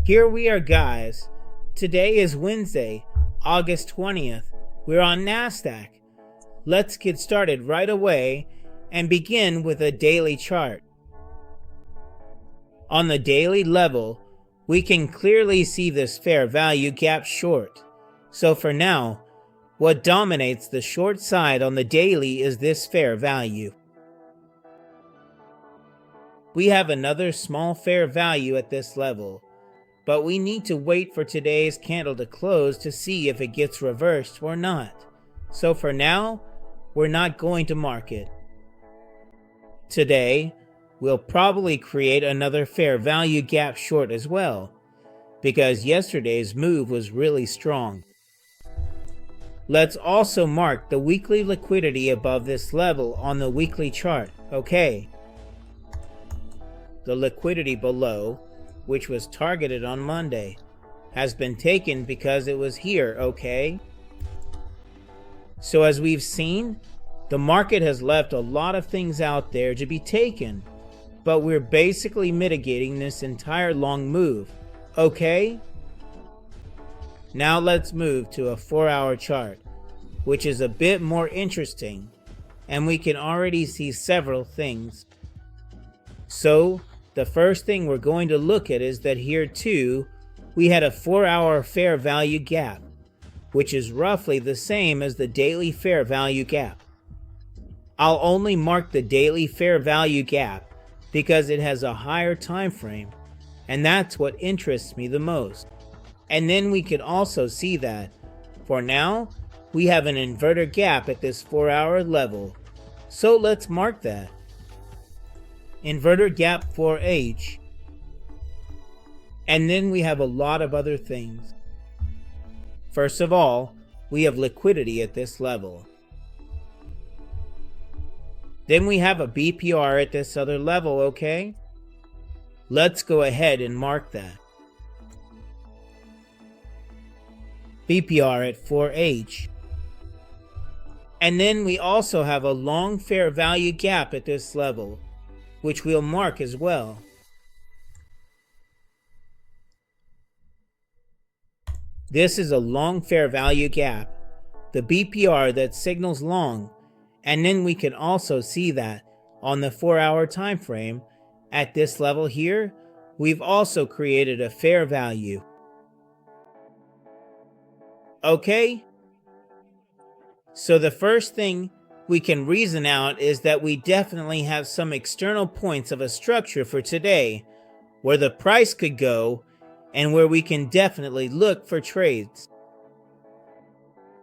Here we are, guys. Today is Wednesday, August 20th. We're on Nasdaq. Let's get started right away and begin with a daily chart. On the daily level, we can clearly see this fair value gap short. So for now, what dominates the short side on the daily is this fair value. We have another small fair value at this level, but we need to wait for today's candle to close to see if it gets reversed or not. So for now, we're not going to mark it. Today, we'll probably create another fair value gap short as well, because yesterday's move was really strong. Let's also mark the weekly liquidity above this level on the weekly chart, okay? The liquidity below, which was targeted on Monday, has been taken because it was here, okay? So as we've seen, the market has left a lot of things out there to be taken, but we're basically mitigating this entire long move, okay? Now let's move to a 4-hour chart, which is a bit more interesting, and we can already see several things. So, the first thing we're going to look at is that here too, we had a 4-hour fair value gap, which is roughly the same as the daily fair value gap. I'll only mark the daily fair value gap because it has a higher time frame, and that's what interests me the most. And then we can also see that, for now, we have an inverter gap at this 4-hour level, so let's mark that. Inverter gap 4H, and then we have a lot of other things. First of all, we have liquidity at this level. Then we have a BPR at this other level, okay? Let's go ahead and mark that. BPR at 4H. And then we also have a long fair value gap at this level, which we'll mark as well. This is a long fair value gap, the BPR that signals long, and then we can also see that on the 4-hour time frame at this level here, we've also created a fair value. Okay? So the first thing we can reason out is that we definitely have some external points of a structure for today where the price could go and where we can definitely look for trades.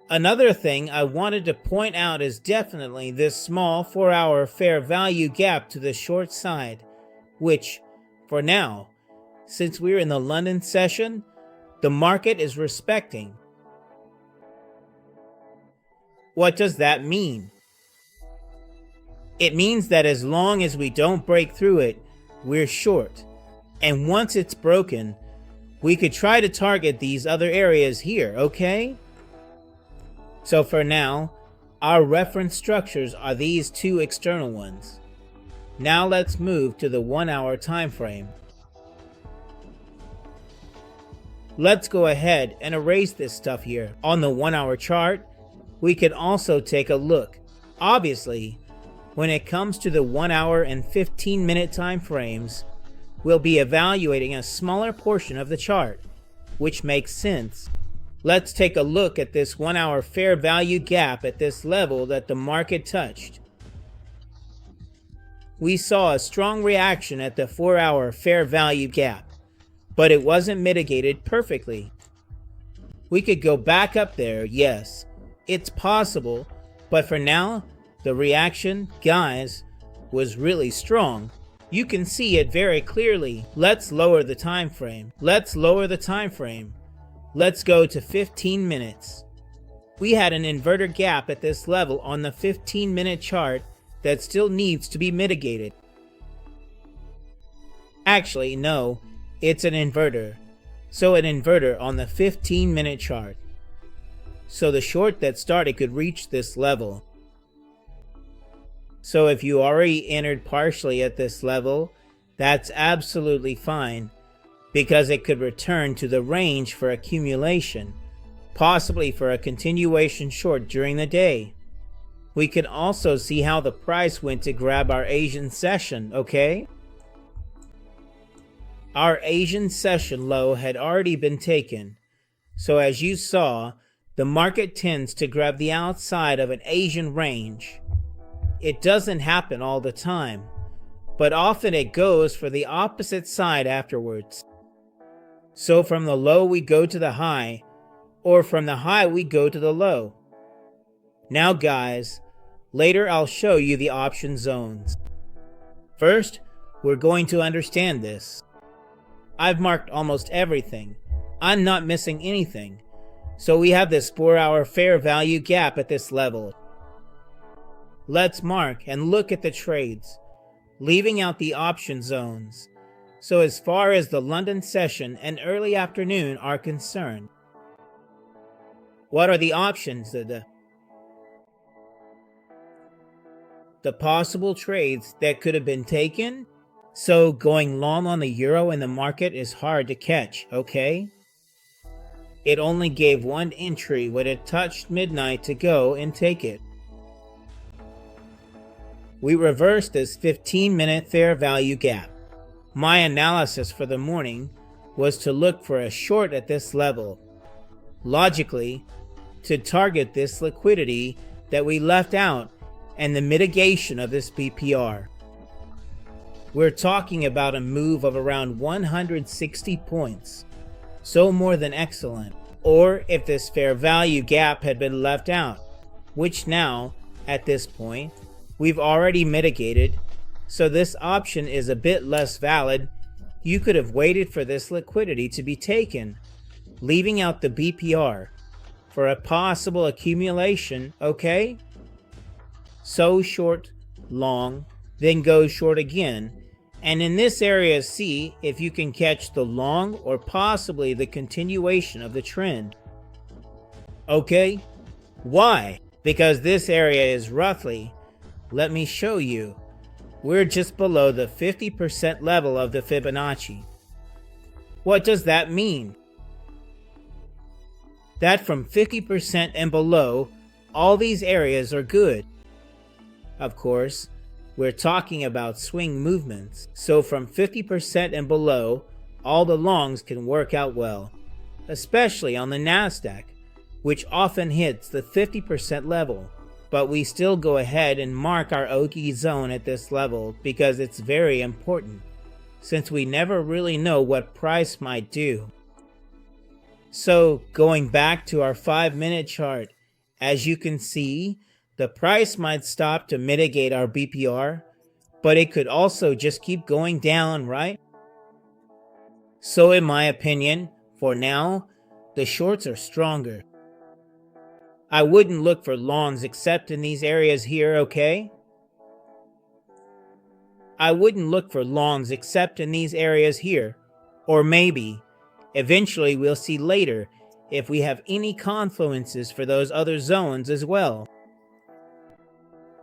Another thing I wanted to point out is definitely this small 4-hour fair value gap to the short side, which, for now, since we're in the London session, the market is respecting. What does that mean? It means that as long as we don't break through it, we're short. And once it's broken, we could try to target these other areas here, okay? So for now, our reference structures are these two external ones. Now let's move to the 1-hour time frame. Let's go ahead and erase this stuff here. On the 1-hour chart, we can also take a look. Obviously, when it comes to the 1-hour and 15-minute time frames, we'll be evaluating a smaller portion of the chart, which makes sense. Let's take a look at this 1-hour fair value gap at this level that the market touched. We saw a strong reaction at the 4-hour fair value gap, but it wasn't mitigated perfectly. We could go back up there, yes, it's possible, but for now, the reaction, guys, was really strong. You can see it very clearly. Let's lower the time frame. Let's lower the time frame. Let's go to 15 minutes. We had an inverter gap at this level on the 15-minute chart that still needs to be mitigated. Actually, no, it's an inverter. So an inverter on the 15-minute chart. So the short that started could reach this level. So if you already entered partially at this level, that's absolutely fine. because it could return to the range for accumulation, possibly for a continuation short during the day. We can also see how the price went to grab our Asian session, okay? Our Asian session low had already been taken, so as you saw, the market tends to grab the outside of an Asian range. It doesn't happen all the time, but often it goes for the opposite side afterwards. So from the low we go to the high, or from the high we go to the low. Now guys, later I'll show you the option zones. First, we're going to understand this. I've marked almost everything. I'm not missing anything. So we have this 4-hour fair value gap at this level. Let's mark and look at the trades, leaving out the option zones. So as far as the London session and early afternoon are concerned, what are the options? The possible trades that could have been taken? So going long on the euro in the market is hard to catch, okay? It only gave one entry when it touched midnight to go and take it. We reversed this 15-minute fair value gap. My analysis for the morning was to look for a short at this level. Logically, to target this liquidity that we left out and the mitigation of this BPR. We're talking about a move of around 160 points, so more than excellent. Or if this fair value gap had been left out, which now, at this point, we've already mitigated, so this option is a bit less valid. You could have waited for this liquidity to be taken, leaving out the BPR for a possible accumulation, okay? So short, long, then go short again, and in this area see if you can catch the long or possibly the continuation of the trend. Okay, why? Because this area is roughly, let me show you, we're just below the 50% level of the Fibonacci. What does that mean? That from 50% and below, all these areas are good. Of course, we're talking about swing movements, so from 50% and below, all the longs can work out well, especially on the Nasdaq, which often hits the 50% level. But we still go ahead and mark our Oki zone at this level because it's very important, since we never really know what price might do. So going back to our 5-minute chart, as you can see, the price might stop to mitigate our BPR, but it could also just keep going down, right? So in my opinion, for now, the shorts are stronger. I wouldn't look for longs except in these areas here, okay? I wouldn't look for longs except in these areas here, or maybe, eventually we'll see later if we have any confluences for those other zones as well.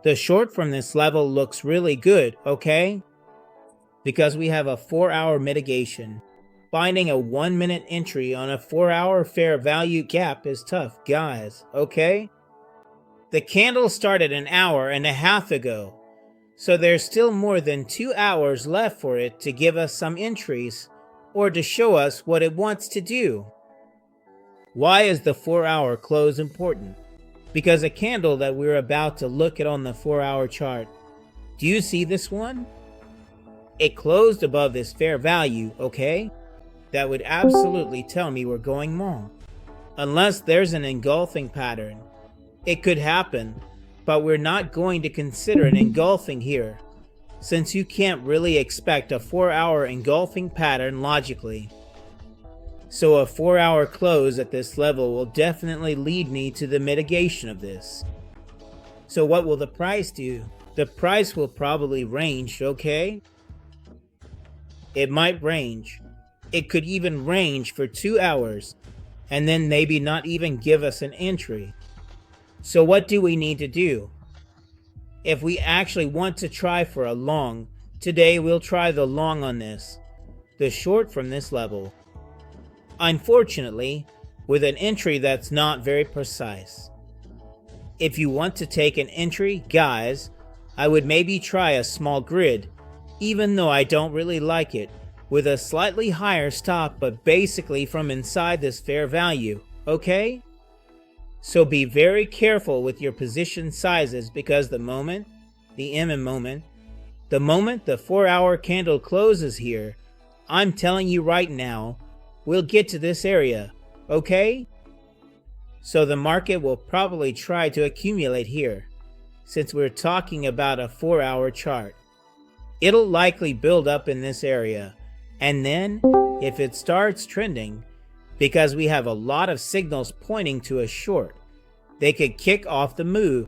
The short from this level looks really good, okay? Because we have a 4-hour mitigation. Finding a 1-minute entry on a 4-hour fair value gap is tough, guys, okay? The candle started an hour and a half ago, so there's still more than 2 hours left for it to give us some entries or to show us what it wants to do. Why is the 4-hour close important? Because a candle that we're about to look at on the 4-hour chart, do you see this one? It closed above this fair value, okay? That would absolutely tell me we're going long. Unless there's an engulfing pattern. It could happen, but we're not going to consider an engulfing here, since you can't really expect a 4-hour engulfing pattern logically. So a 4-hour close at this level will definitely lead me to the mitigation of this. So what will the price do? The price will probably range, okay? It might range. It could even range for 2 hours, and then maybe not even give us an entry. So what do we need to do? If we actually want to try for a long, today we'll try the long on this. the short from this level. Unfortunately, with an entry that's not very precise. If you want to take an entry, guys, I would maybe try a small grid, even though I don't really like it, with a slightly higher stop but basically from inside this fair value, okay? So be very careful with your position sizes because the moment the 4-hour candle closes here, I'm telling you right now, we'll get to this area, okay? So the market will probably try to accumulate here, since we're talking about a 4-hour chart. It'll likely build up in this area, and then, if it starts trending, because we have a lot of signals pointing to a short, they could kick off the move.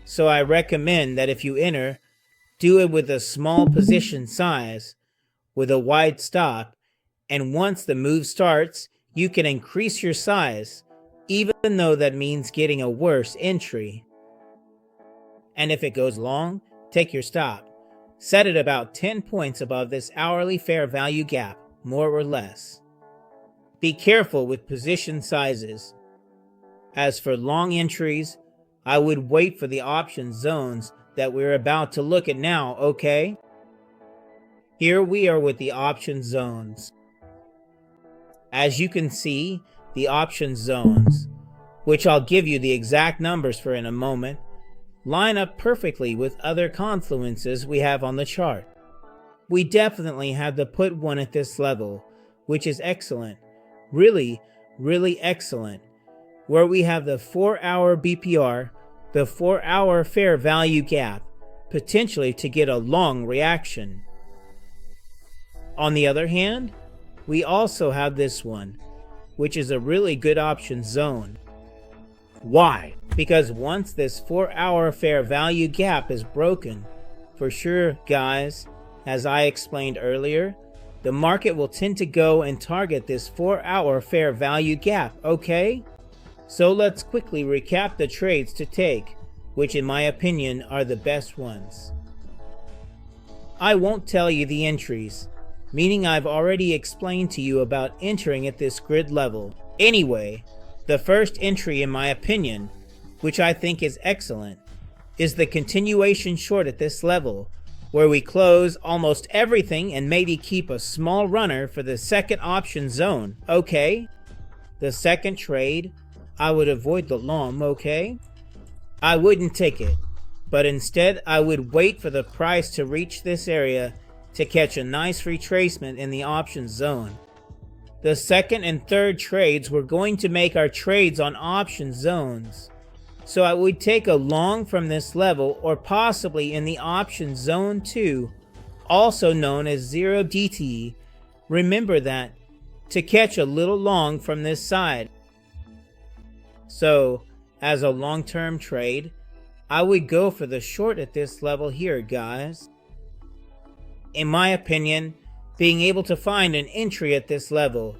So I recommend that if you enter, do it with a small position size, with a wide stop, and once the move starts, you can increase your size, even though that means getting a worse entry. And if it goes long, take your stop. Set it about 10 points above this hourly fair value gap, more or less. Be careful with position sizes. As for long entries, I would wait for the option zones that we're about to look at now, okay? Here we are with the option zones. As you can see, the option zones, which I'll give you the exact numbers for in a moment, line up perfectly with other confluences we have on the chart. We definitely have the put one at this level, which is excellent, really excellent, where we have the 4-hour BPR, the 4-hour fair value gap, potentially to get a long reaction. On the other hand, we also have this one, which is a really good option zone. Why? Because once this 4-hour fair value gap is broken, for sure, guys, as I explained earlier, the market will tend to go and target this 4-hour fair value gap, okay? So let's quickly recap the trades to take, which in my opinion are the best ones. I won't tell you the entries, meaning I've already explained to you about entering at this grid level. Anyway, the first entry in my opinion, which I think is excellent, is the continuation short at this level, where we close almost everything and maybe keep a small runner for the second option zone, okay? The second trade, I would avoid the long, okay? I wouldn't take it, but instead I would wait for the price to reach this area to catch a nice retracement in the option zone. The second and third trades were going to make our trades on option zones. So I would take a long from this level or possibly in the option zone 2, also known as 0 DT. Remember that, to catch a little long from this side. So, as a long-term trade, I would go for the short at this level here, guys. In my opinion, being able to find an entry at this level,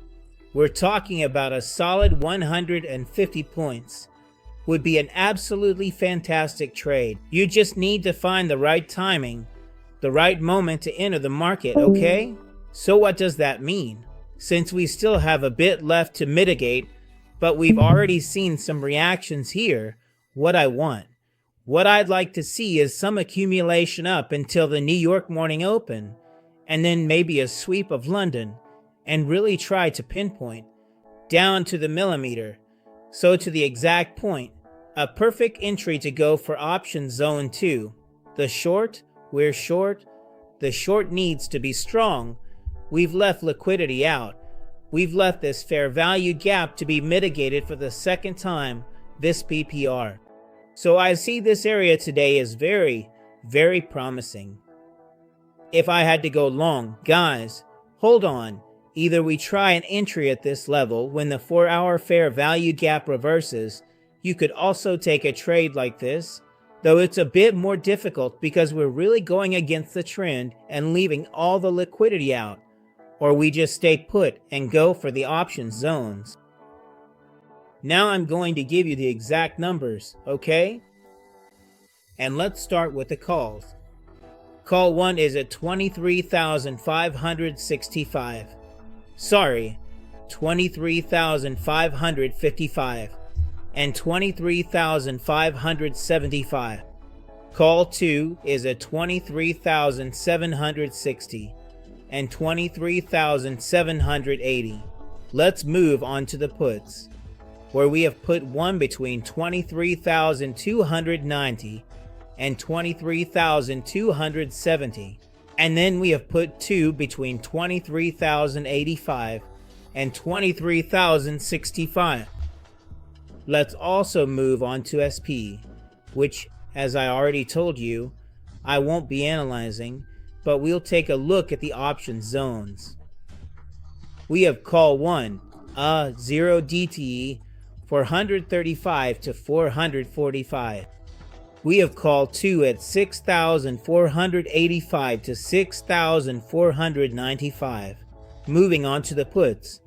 we're talking about a solid 150 points, would be an absolutely fantastic trade. You just need to find the right timing, the right moment to enter the market, okay? So what does that mean? Since we still have a bit left to mitigate, but we've already seen some reactions here, what I'd like to see is some accumulation up until the New York morning open, and then maybe a sweep of London, and really try to pinpoint, down to the millimeter, so to the exact point, a perfect entry to go for option zone 2. The short, we're short, the short needs to be strong. We've left liquidity out. We've left this fair value gap to be mitigated for the second time, this PPR. So I see this area today as very promising. If I had to go long, guys, hold on. Either we try an entry at this level when the 4-hour fair value gap reverses. You could also take a trade like this, though it's a bit more difficult because we're really going against the trend and leaving all the liquidity out. Or we just stay put and go for the option zones. Now I'm going to give you the exact numbers, okay? And let's start with the calls. Call 1 is at 23,565. Sorry, 23,555 and 23,575. Call 2 is at 23,760 and 23,780. Let's move on to the puts, where we have put 1 between 23,290 and 23,270, and then we have put 2 between 23,085 and 23,065. Let's also move on to SP, which, as I already told you, I won't be analyzing, but we'll take a look at the option zones. We have call 1, 0 DTE, 435 to 445. We have call 2 at 6,485 to 6,495. Moving on to the puts,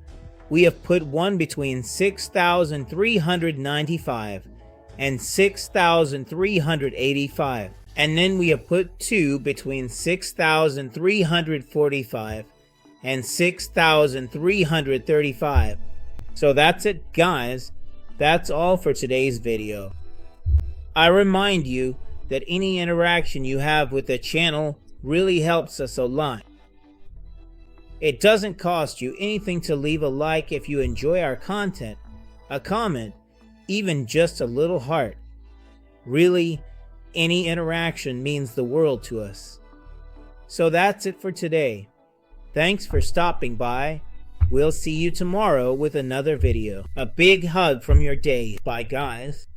we have put 1 between 6,395 and 6,385. And then we have put 2 between 6,345 and 6,335. So that's it, guys. That's all for today's video. I remind you that any interaction you have with the channel really helps us a lot. It doesn't cost you anything to leave a like if you enjoy our content, a comment, even just a little heart. Really, any interaction means the world to us. So that's it for today. Thanks for stopping by. We'll see you tomorrow with another video. A big hug from your day. Bye, guys.